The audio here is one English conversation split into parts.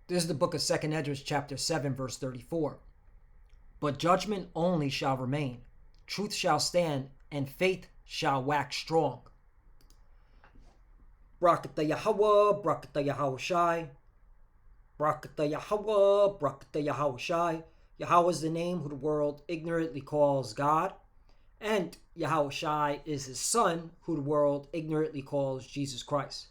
This is the book of 2nd Esdras, chapter 7, verse 34. But judgment only shall remain, truth shall stand, and faith shall wax strong. Brakata Yahweh, Brakata Yahushai. Brakata Yahweh, Brakata Yahushai. Yahweh is the name who the world ignorantly calls God. And Yahushai is his son, who the world ignorantly calls Jesus Christ.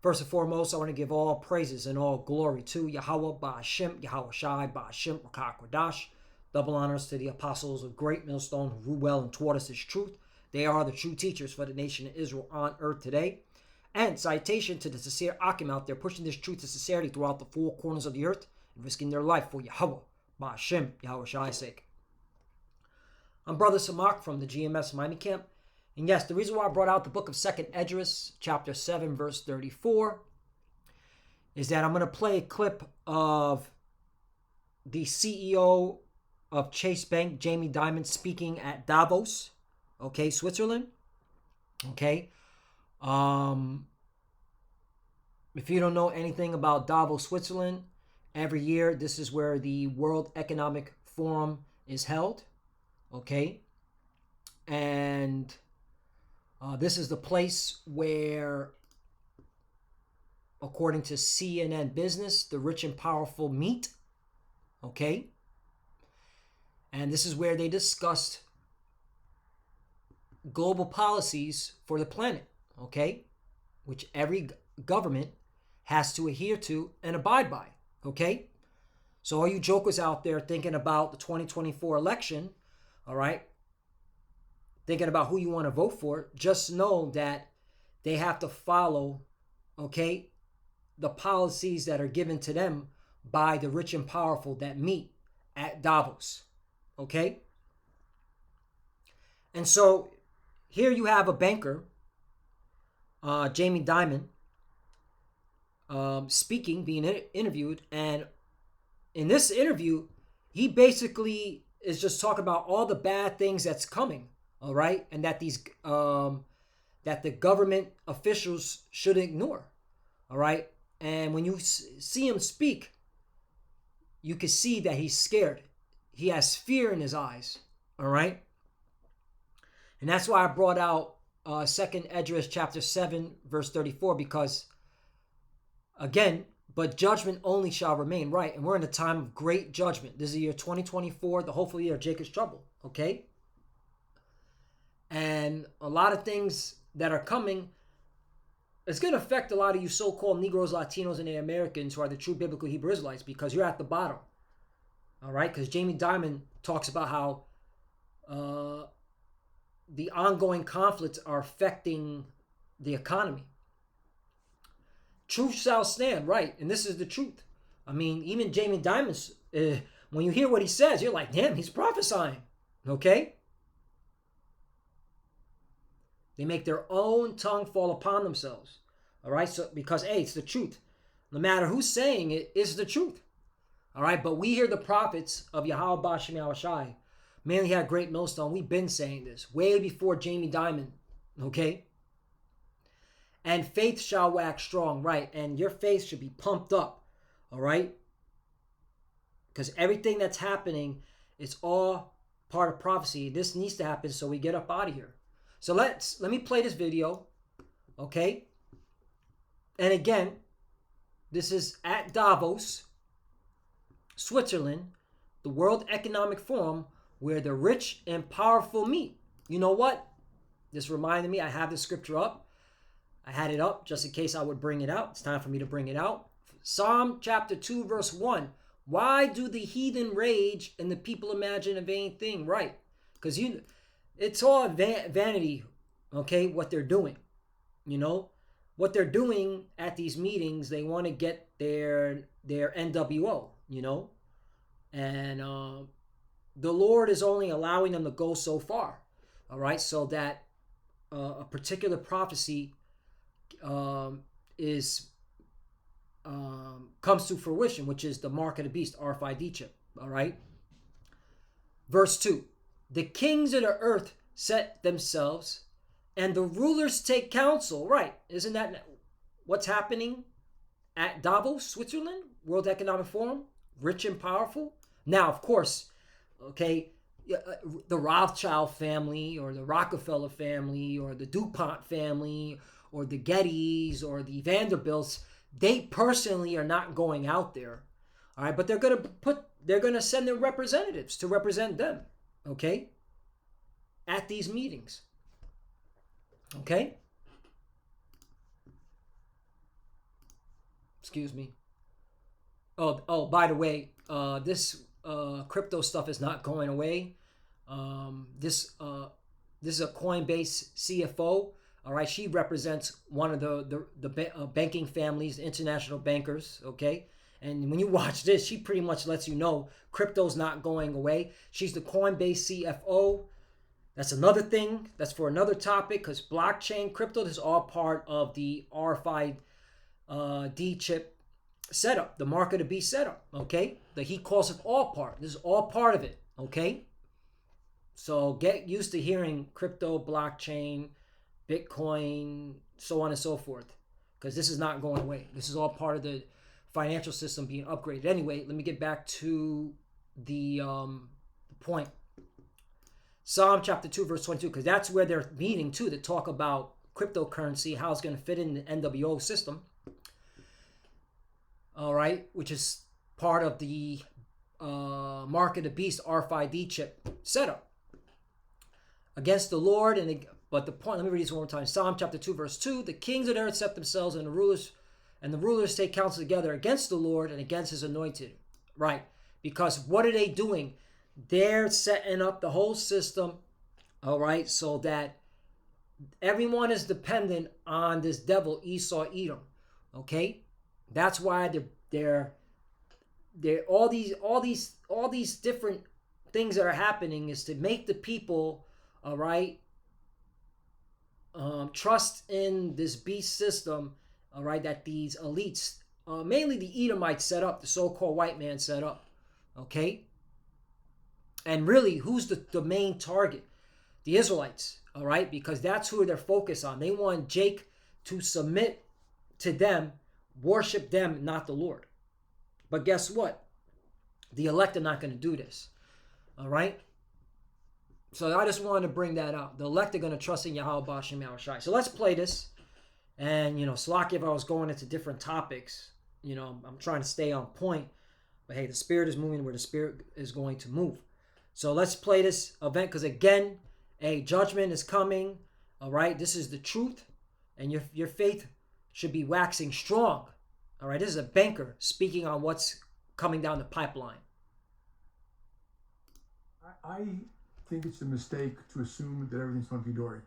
First and foremost, I want to give all praises and all glory to Yahweh, Ba'ashem, Yahushai, Ba'ashem, Rakakwadash. Double honors to the apostles of Great Millstone who rule well and taught us this truth. They are the true teachers for the nation of Israel on earth today. And citation to the sincere Akim out there pushing this truth to sincerity throughout the four corners of the earth and risking their life for Yahweh, Ba'ashem, Yahushai's sake. I'm Brother Samak from the GMS Miami Camp. And yes, the reason why I brought out the book of 2nd Esdras, chapter 7, verse 34, is that I'm going to play a clip of the CEO of Chase Bank, Jamie Dimon, speaking at Davos, okay, Switzerland, okay. If you don't know anything about Davos, Switzerland, every year this is where the World Economic Forum is held, okay, and this is the place where, according to CNN Business, the rich and powerful meet, okay? And this is where they discussed global policies for the planet, okay? Which every government has to adhere to and abide by, okay? So all you jokers out there thinking about the 2024 election, all right, thinking about who you want to vote for, just know that they have to follow, okay, the policies that are given to them by the rich and powerful that meet at Davos, okay? And so here you have a banker, Jamie Dimon, speaking, being interviewed, and in this interview, he basically is just talking about all the bad things that's coming. All right, and that that the government officials should ignore. All right, and when you see him speak, you can see that he's scared. He has fear in his eyes. All right, and that's why I brought out 2nd Esdras chapter 7 verse 34, because again, but judgment only shall remain. Right, and we're in a time of great judgment. This is the year 2024, the hopeful year of Jacob's trouble. Okay. And a lot of things that are coming, it's going to affect a lot of you so-called Negroes, Latinos, and Americans who are the true biblical Hebrew Israelites, because you're at the bottom. All right? Because Jamie Dimon talks about how the ongoing conflicts are affecting the economy. Truth shall stand, right? And this is the truth. I mean, even Jamie Dimon's, when you hear what he says, you're like, damn, he's prophesying. Okay? They make their own tongue fall upon themselves. All right? So, because, hey, it's the truth. No matter who's saying it, it's the truth. All right? But we hear the prophets of Yahweh Ba'ashem Yahushai, mainly had Great Millstone. We've been saying this way before Jamie Dimon. Okay? And faith shall wax strong. Right? And your faith should be pumped up. All right? Because everything that's happening is all part of prophecy. This needs to happen so we get up out of here. So let me play this video, okay? And again, this is at Davos, Switzerland, the World Economic Forum, where the rich and powerful meet. You know what? This reminded me, I have the scripture up. I had it up just in case I would bring it out. It's time for me to bring it out. Psalm chapter 2, verse 1. Why do the heathen rage and the people imagine a vain thing? Right. Because it's all vanity, okay, what they're doing. You know, what they're doing at these meetings, they want to get their NWO, you know. And the Lord is only allowing them to go so far, all right, so that a particular prophecy comes to fruition, which is the mark of the beast, RFID chip, all right. Verse 2. The kings of the earth set themselves, and the rulers take counsel. Right. Isn't that what's happening at Davos, Switzerland, World Economic Forum, rich and powerful. Now, of course, okay, the Rothschild family or the Rockefeller family or the DuPont family or the Gettys or the Vanderbilts, they personally are not going out there. All right, but they're going to send their representatives to represent them, okay, at these meetings. Okay? Excuse me. By the way, this crypto stuff is not going away. This is a Coinbase CFO. All right, she represents one of the banking families, international bankers. Okay, and when you watch this, she pretty much lets you know crypto's not going away. She's the Coinbase CFO. That's another thing. That's for another topic, because blockchain, crypto, this is all part of the RFID chip setup, the market to be setup. Okay, he calls it all part. This is all part of it. Okay, so get used to hearing crypto, blockchain, Bitcoin, so on and so forth, because this is not going away. This is all part of the financial system being upgraded. Anyway, let me get back to the point. Psalm chapter 2, verse 22, because that's where they're meeting too, to talk about cryptocurrency, how it's going to fit in the NWO system. All right, which is part of the Mark of the Beast RFID chip setup. Against the Lord, but the point, let me read this one more time. Psalm chapter 2, verse 2, the kings of the earth set themselves, and the rulers take counsel together against the Lord and against his anointed. Right, because what are they doing? They're setting up the whole system, all right, so that everyone is dependent on this devil, Esau, Edom. Okay, that's why they're all these different things that are happening is to make the people, all right, trust in this beast system, all right, that these elites, mainly the Edomites, set up, the so-called white man set up. Okay, and really, who's the main target? The Israelites, all right, because that's who they're focused on. They want Jake to submit to them, worship them, not the Lord. But guess what? The elect are not going to do this, all right? So I just wanted to bring that out. The elect are going to trust in Yahweh B'Shem Yahushai. So let's play this. And, Slaki, if I was going into different topics, I'm trying to stay on point. But hey, the Spirit is moving where the Spirit is going to move. So let's play this event, because again, a judgment is coming. All right, this is the truth, and your faith should be waxing strong. All right, this is a banker speaking on what's coming down the pipeline. I think it's a mistake to assume that everything's hunky-dory.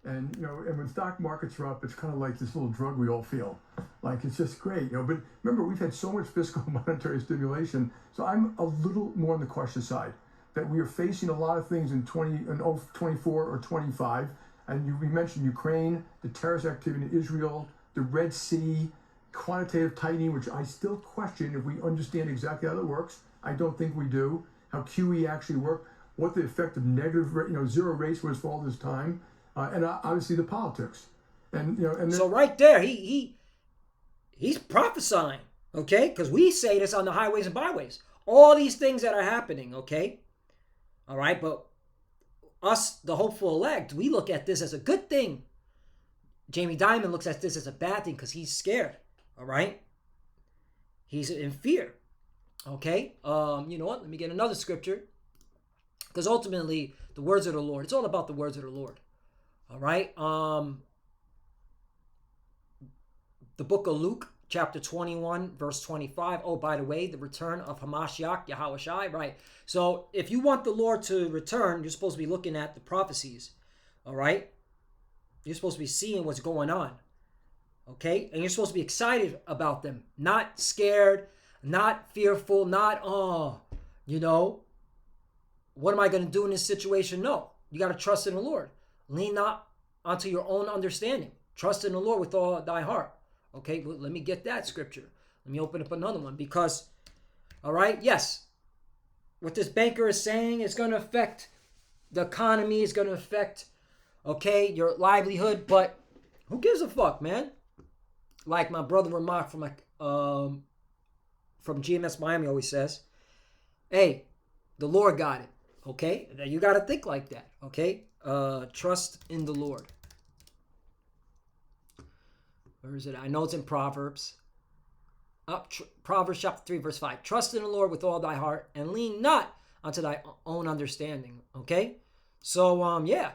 And, and when stock markets are up, it's kind of like this little drug we all feel. Like, it's just great, But remember, we've had so much fiscal monetary stimulation, so I'm a little more on the cautious side. That we are facing a lot of things in 24 or 25. And we mentioned Ukraine, the terrorist activity in Israel, the Red Sea, quantitative tightening, which I still question if we understand exactly how that works. I don't think we do. How QE actually worked, what the effect of negative, zero rates was for all this time, and obviously the politics. And so right there, he's prophesying, okay? Because we say this on the highways and byways. All these things that are happening, okay? All right, but us, the hopeful elect, we look at this as a good thing. Jamie Dimon looks at this as a bad thing because he's scared, all right? He's in fear, okay? You know what? Let me get another scripture, because ultimately, the words of the Lord, it's all about the words of the Lord, all right? The book of Luke, chapter 21, verse 25. Oh, by the way, the return of Hamashiach, Yahushai, right? So if you want the Lord to return, you're supposed to be looking at the prophecies, all right? You're supposed to be seeing what's going on, okay? And you're supposed to be excited about them, not scared, not fearful, not, what am I going to do in this situation? No, you got to trust in the Lord. Lean not onto your own understanding. Trust in the Lord with all thy heart. Okay, well, let me get that scripture. Let me open up another one, because, all right, yes, what this banker is saying is going to affect the economy, is going to affect, okay, your livelihood, but who gives a fuck, man? Like my brother Ramak from from GMS Miami always says, hey, the Lord got it. Okay? You got to think like that. Okay? Trust in the Lord. Where is it? I know it's in Proverbs. Proverbs chapter 3, verse 5. Trust in the Lord with all thy heart and lean not unto thy own understanding. Okay? So, yeah.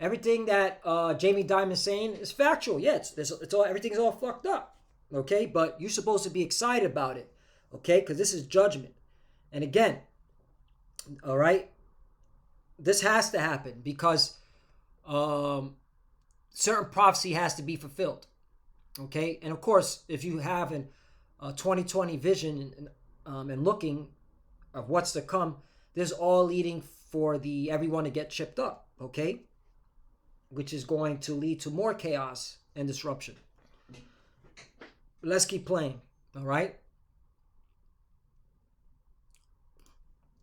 Everything that Jamie Dimon's saying is factual. Yeah, it's all, everything's all fucked up. Okay? But you're supposed to be excited about it. Okay? Because this is judgment. And again, all right, this has to happen because certain prophecy has to be fulfilled. Okay? And of course, if you have a 2020 vision and looking of what's to come, this is all leading for everyone to get chipped up. Okay? Which is going to lead to more chaos and disruption. Let's keep playing. All right?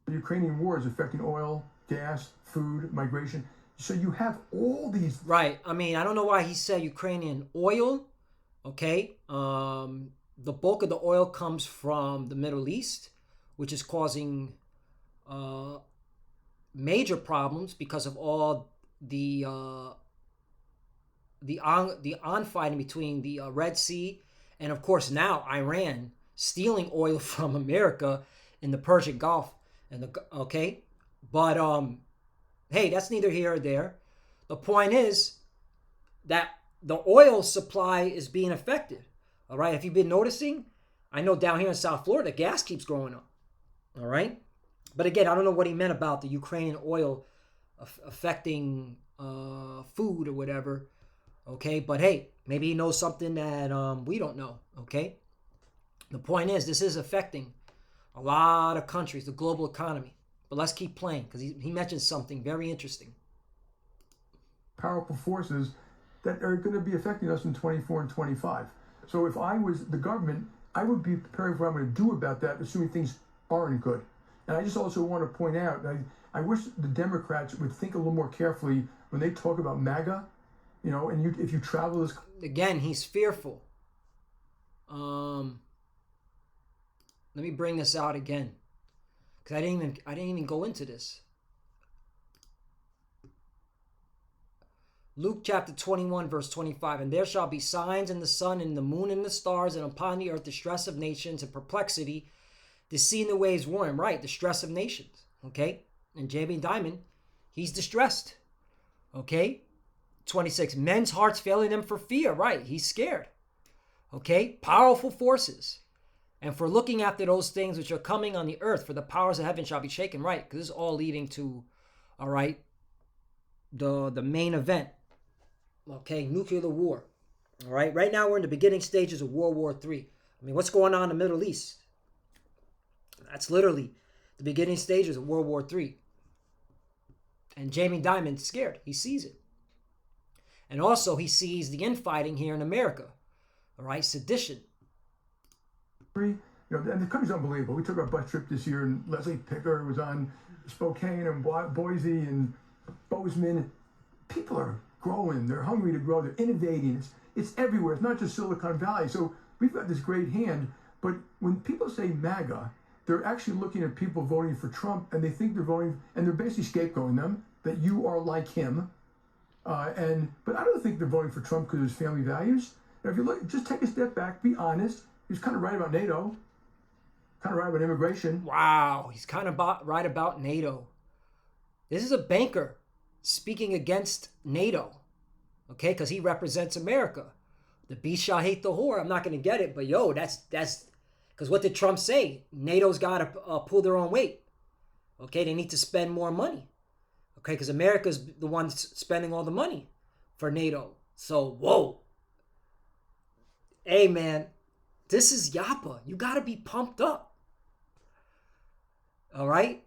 The Ukrainian war is affecting oil, gas, food, migration. So you have all these. Right. I mean, I don't know why he said Ukrainian oil. Okay. The bulk of the oil comes from the Middle East, which is causing major problems because of all the on-fighting between the Red Sea and, of course, now Iran stealing oil from America in the Persian Gulf. Okay, but hey, that's neither here or there. The point is that the oil supply is being affected. All right, if you've been noticing, I know down here in South Florida, gas keeps growing up. All right, but again, I don't know what he meant about the Ukrainian oil affecting food or whatever. Okay, but hey, maybe he knows something that we don't know. Okay, the point is this is affecting a lot of countries, the global economy. But let's keep playing because he mentioned something very interesting. Powerful forces that are going to be affecting us in 24 and 25. So if I was the government, I would be preparing for what I'm going to do about that, assuming things aren't good. And I just also want to point out, I wish the Democrats would think a little more carefully when they talk about MAGA, and if you travel this. Again, he's fearful. Let me bring this out again, because I didn't even go into this. Luke chapter 21, verse 25. And there shall be signs in the sun, and the moon, and the stars, and upon the earth distress of nations and perplexity. The sea and the waves warn. Right, distress of nations. Okay, and Jamie Dimon, he's distressed. Okay, 26. Men's hearts failing them for fear. Right, he's scared. Okay, powerful forces. And for looking after those things which are coming on the earth, for the powers of heaven shall be shaken. Right, because this is all leading to, all right, the main event. Okay, nuclear war. All right, right now we're in the beginning stages of World War III. I mean, what's going on in the Middle East? That's literally the beginning stages of World War III. And Jamie Dimon's scared. He sees it. And also he sees the infighting here in America. All right, sedition. And the country's unbelievable. We took our bus trip this year, and Leslie Picker was on Spokane and Boise and Bozeman. People are growing. They're hungry to grow. They're innovating. It's everywhere. It's not just Silicon Valley. So we've got this great hand. But when people say MAGA, they're actually looking at people voting for Trump, and they think they're voting, and they're basically scapegoating them, that you are like him. But I don't think they're voting for Trump because of his family values. Now, if you look, just take a step back, be honest. He was kind of right about NATO, kind of right about immigration. Wow, he's kind of right about NATO. This is a banker speaking against NATO, okay, because he represents America. The beast shall hate the whore. I'm not going to get it, but yo, that's because what did Trump say? NATO's got to pull their own weight. Okay, they need to spend more money. Okay, because America's the one spending all the money for NATO. So, whoa. Hey, man. This is Yappa. You got to be pumped up. All right?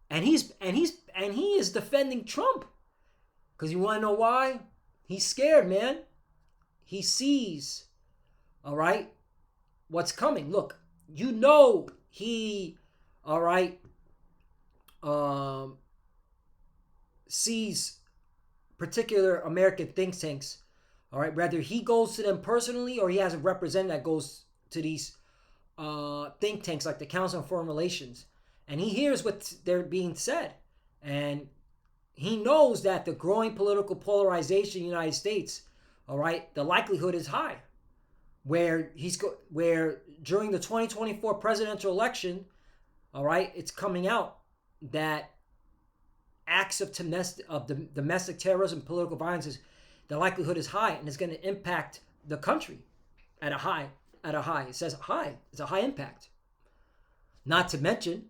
And he is defending Trump. Cuz you want to know why? He's scared, man. He sees, all right, what's coming. Look, you know he, all right, sees particular American think tanks, all right, whether he goes to them personally or he has a representative that goes to these think tanks like the Council on Foreign Relations, and he hears what they're being said, and he knows that the growing political polarization in the United States, all right, the likelihood is high, where during the 2024 presidential election, all right, it's coming out that acts of domestic terrorism, political violence, the likelihood is high, and it's going to impact the country at a high. It says high. It's a high impact. Not to mention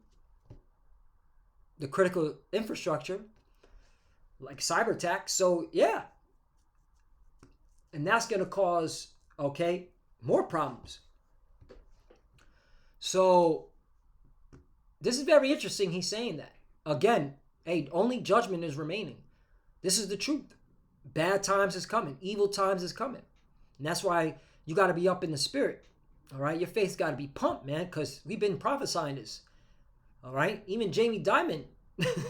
the critical infrastructure, like cyber attacks. So yeah, and that's going to cause more problems. So this is very interesting. He's saying that again. Hey, only judgment is remaining. This is the truth. Bad times is coming. Evil times is coming. And that's why you got to be up in the spirit. All right? Your faith's got to be pumped, man, because we've been prophesying this. All right? Even Jamie Dimon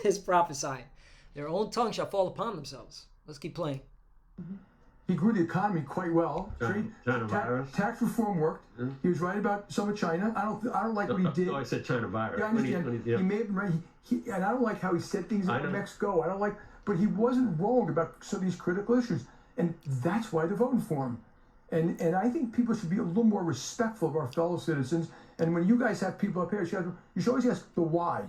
is prophesying. Their own tongue shall fall upon themselves. Let's keep playing. He grew the economy quite well. China virus. Tax reform worked. Yeah. He was right about some of China. I don't like what he did. No, I said China virus. Yeah, I understand. He may have been right. And I don't like how he said things about Mexico. I don't like, but he wasn't wrong about some of these critical issues, and that's why they're voting for him. And I think people should be a little more respectful of our fellow citizens. And when you guys have people up here, you should always ask the why.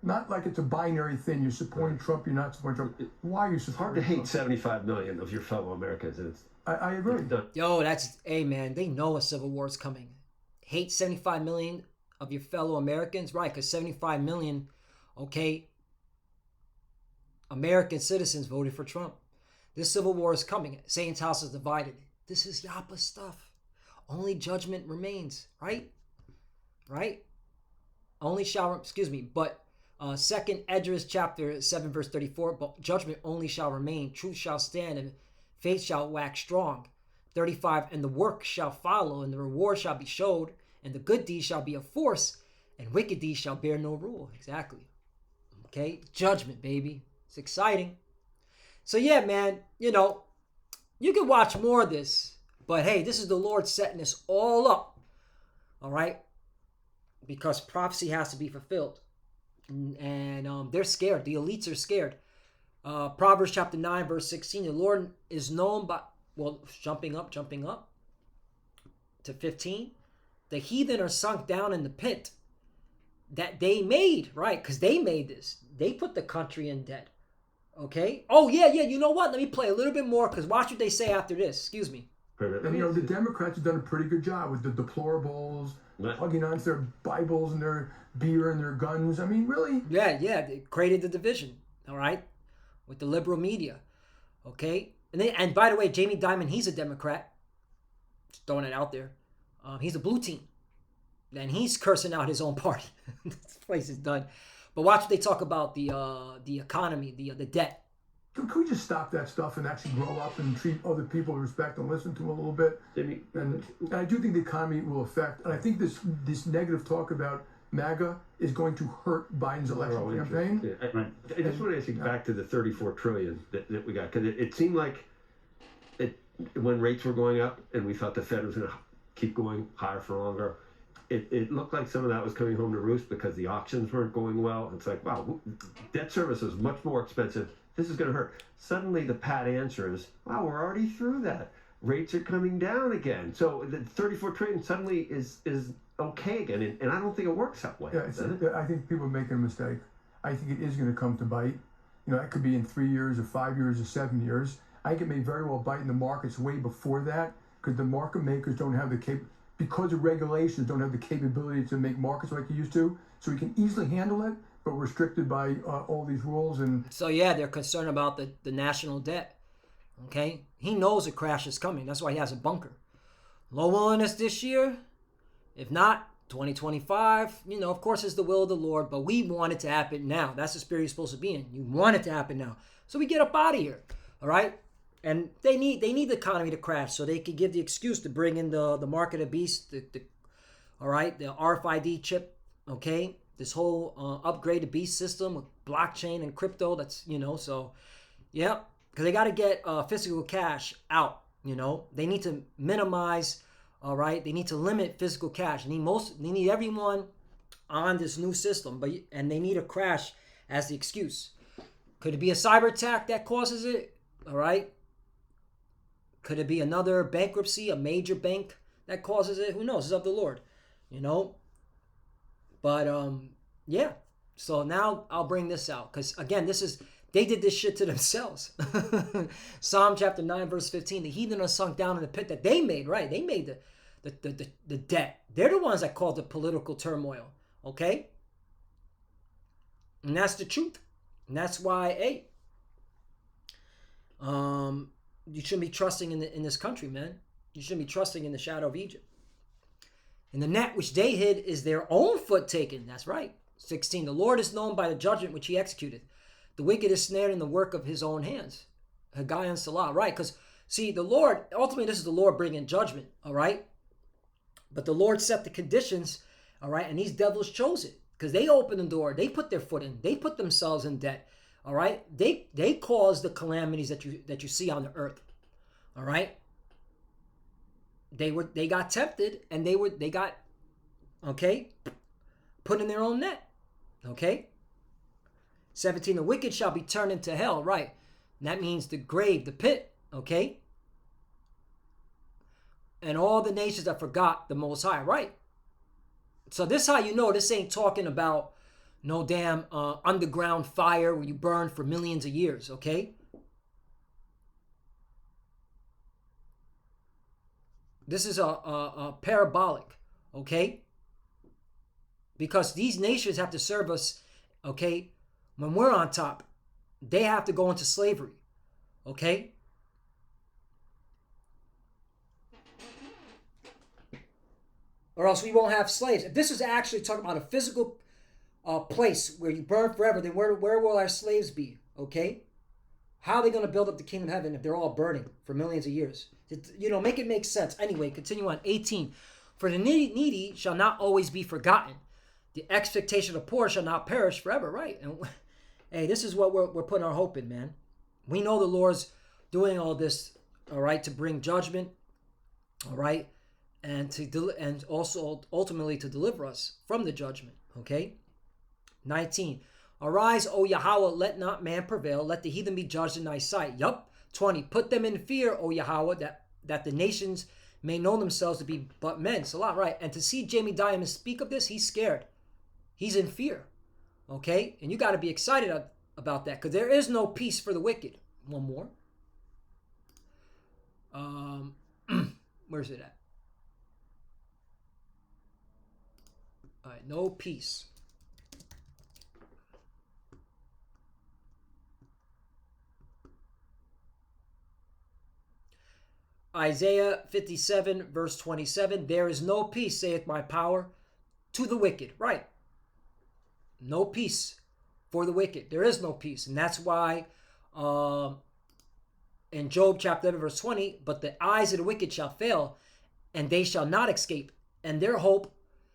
Not like it's a binary thing. You're supporting Trump, you're not supporting Trump. Why are you supporting Hard to hate Trump? 75 million of your fellow Americans. I agree. Yo, hey man, they know a civil war is coming. Hate 75 million of your fellow Americans? Right, because 75 million, American citizens voted for Trump. This civil war is coming. Satan's house is divided. This is Yapa stuff. Only judgment remains, right? Right? But 2nd Esdras chapter 7 verse 34, but judgment only shall remain, truth shall stand, and faith shall wax strong. 35, and the work shall follow, and the reward shall be showed, and the good deeds shall be of force, and wicked deeds shall bear no rule. Exactly. Judgment, baby. It's exciting. So yeah, man, you can watch more of this, but hey, this is the Lord setting this all up. All right? Because prophecy has to be fulfilled. And they're scared. The elites are scared. Proverbs chapter 9, verse 16. The Lord is known by, jumping up to 15. The heathen are sunk down in the pit that they made, right? Because they made this. They put the country in debt. Okay? Oh, yeah. You know what? Let me play a little bit more, because watch what they say after this. Excuse me. And, the Democrats have done a pretty good job with the deplorables, hugging onto their Bibles and their beer and their guns. I mean, really? Yeah. They created the division, all right, with the liberal media, okay? And by the way, Jamie Dimon, he's a Democrat. Just throwing it out there. He's a blue team. And he's cursing out his own party. This place is done. But watch what they talk about the economy, the debt. Can we just stop that stuff and actually grow up and treat other people with respect and listen to them a little bit? And I do think the economy will affect, and I think this negative talk about MAGA is going to hurt Biden's election campaign. Yeah. I just want to ask you back to the 34 trillion that we got, because it seemed like when rates were going up and we thought the Fed was going to keep going higher for longer, it looked like some of that was coming home to roost because the auctions weren't going well. It's like, wow, debt service is much more expensive. This is going to hurt. Suddenly the pat answer is, wow, we're already through that. Rates are coming down again. So the 34 trillion suddenly is okay again. And I don't think it works that way. Yeah, I think people are making a mistake. I think it is going to come to bite. It could be in 3 years or 5 years or 7 years. I think it may very well bite in the markets way before that, because the market makers don't have because of regulations, don't have the capability to make markets like they used to. So we can easily handle it, but we're restricted by all these rules. And so yeah, they're concerned about the national debt. Okay, he knows a crash is coming. That's why he has a bunker. Low willingness this year. If not, 2025. Of course, it's the will of the Lord, but we want it to happen now. That's the spirit you're supposed to be in. You want it to happen now, so we get up out of here. All right. And they need the economy to crash so they can give the excuse to bring in the market of beasts, the RFID chip, okay? This whole upgraded beast system with blockchain and crypto, that's, so, yeah, because they got to get physical cash out, They need to minimize, All right, they need to limit physical cash. They need everyone on this new system, and they need a crash as the excuse. Could it be a cyber attack that causes it? All right. Could it be another bankruptcy, a major bank that causes it? Who knows? It's of the Lord, you know. But yeah. So now I'll bring this out because again, they did this shit to themselves. Psalm chapter 9 verse 15. The heathen are sunk down in the pit that they made. Right? They made the debt. They're the ones that caused the political turmoil. Okay. And that's the truth. And that's why, hey, you shouldn't be trusting in this country, man. You shouldn't be trusting in the shadow of Egypt. And the net which they hid is their own foot taken. That's right. 16. The Lord is known by the judgment which he executed. The wicked is snared in the work of his own hands. Haggai and Salah. Right? Because, see, the Lord, ultimately, this is the Lord bringing judgment. All right? But the Lord set the conditions. All right? And these devils chose it. Because they opened the door. They put their foot in. They put themselves in debt. All right? They caused the calamities that you see on the earth. All right? They got tempted and they got, okay, put in their own net. Okay? 17, the wicked shall be turned into hell. Right? And that means the grave, the pit. Okay? And all the nations that forgot the Most High. Right? So this is how you know this ain't talking about no damn underground fire where you burn for millions of years, okay? This is a parabolic, okay? Because these nations have to serve us, okay? When we're on top, they have to go into slavery, okay? Or else we won't have slaves. If this is actually talking about a physical place where you burn forever, then where will our slaves be? Okay? How are they going to build up the kingdom of heaven if they're all burning for millions of years? Make it make sense. Anyway, continue on. 18. For the needy shall not always be forgotten. The expectation of the poor shall not perish forever. Right? And hey, this is what we're putting our hope in, man. We know the Lord's doing all this, all right, to bring judgment, all right, and also ultimately to deliver us from the judgment. Okay? 19. Arise, O Yahweh, let not man prevail. Let the heathen be judged in thy sight. Yup. 20. Put them in fear, O Yahweh, that the nations may know themselves to be but men. Salah, right. And to see Jamie Dimon speak of this, he's scared. He's in fear. Okay? And you got to be excited about that because there is no peace for the wicked. One more. Where's it at? All right, no peace. Isaiah 57 verse 27, there is no peace, saith my power, to the wicked. Right. No peace for the wicked. There is no peace. And that's why in Job chapter 11 verse 20, but the eyes of the wicked shall fail, and they shall not escape, and their hope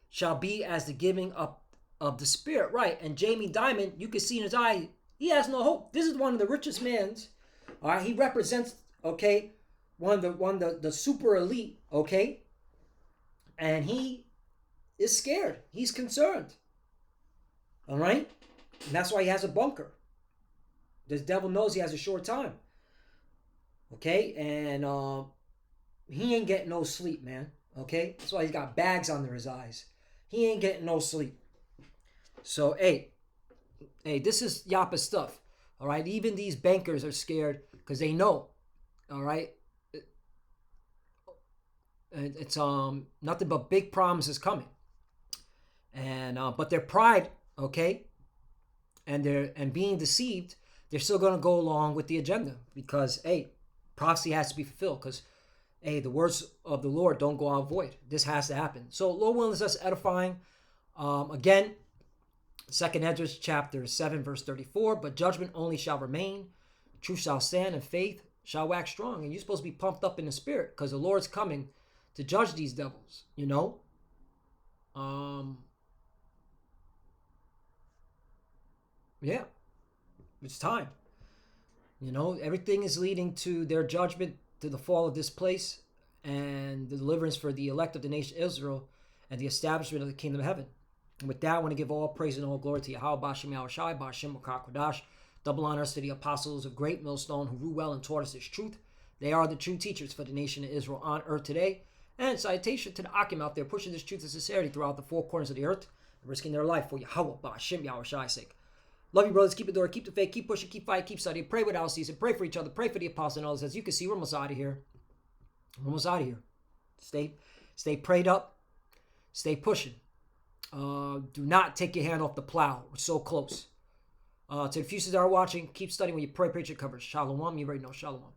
shall be as the giving up of the spirit. Right. And Jamie Dimon, you can see in his eye, he has no hope. This is one of the richest men's. All right. He represents, okay, one of the super elite, okay? And he is scared. He's concerned. All right? And that's why he has a bunker. This devil knows he has a short time. Okay? And he ain't getting no sleep, man. Okay? That's why he's got bags under his eyes. He ain't getting no sleep. So, hey, this is Yappa stuff. All right? Even these bankers are scared because they know. All right? It's nothing but big problems is coming, and but their pride, okay, and being deceived, they're still going to go along with the agenda because hey, prophecy has to be fulfilled because hey, the words of the Lord don't go out void. This has to happen. So Lord willing, is us edifying. Again, 2 Ezra chapter 7 verse 34. But judgment only shall remain, truth shall stand, and faith shall wax strong. And you're supposed to be pumped up in the spirit because the Lord's coming to judge these devils, you know. Yeah, it's time. You know, everything is leading to their judgment, to the fall of this place, and the deliverance for the elect of the nation Israel and the establishment of the kingdom of heaven. And with that, I want to give all praise and all glory to Yahweh Bashem Yahushai, Bashem Kodash. Double honors to the apostles of Great Millstone who rule well and taught us this truth. They are the true teachers for the nation of Israel on earth today. And citation to the Akim out there pushing this truth and sincerity throughout the four corners of the earth, risking their life for Yahweh Bashem Yahushai's sake. Love you, brothers. Keep it door, keep the faith, keep pushing, keep fighting, keep studying. Pray without ceasing. Pray for each other. Pray for the apostles and others. As you can see, we're almost out of here. We're almost out of here. Stay prayed up. Stay pushing. Do not take your hand off the plow. We're so close. To the futures that are watching, keep studying when you pray, preach, and cover. Shalom. You already know. Shalom.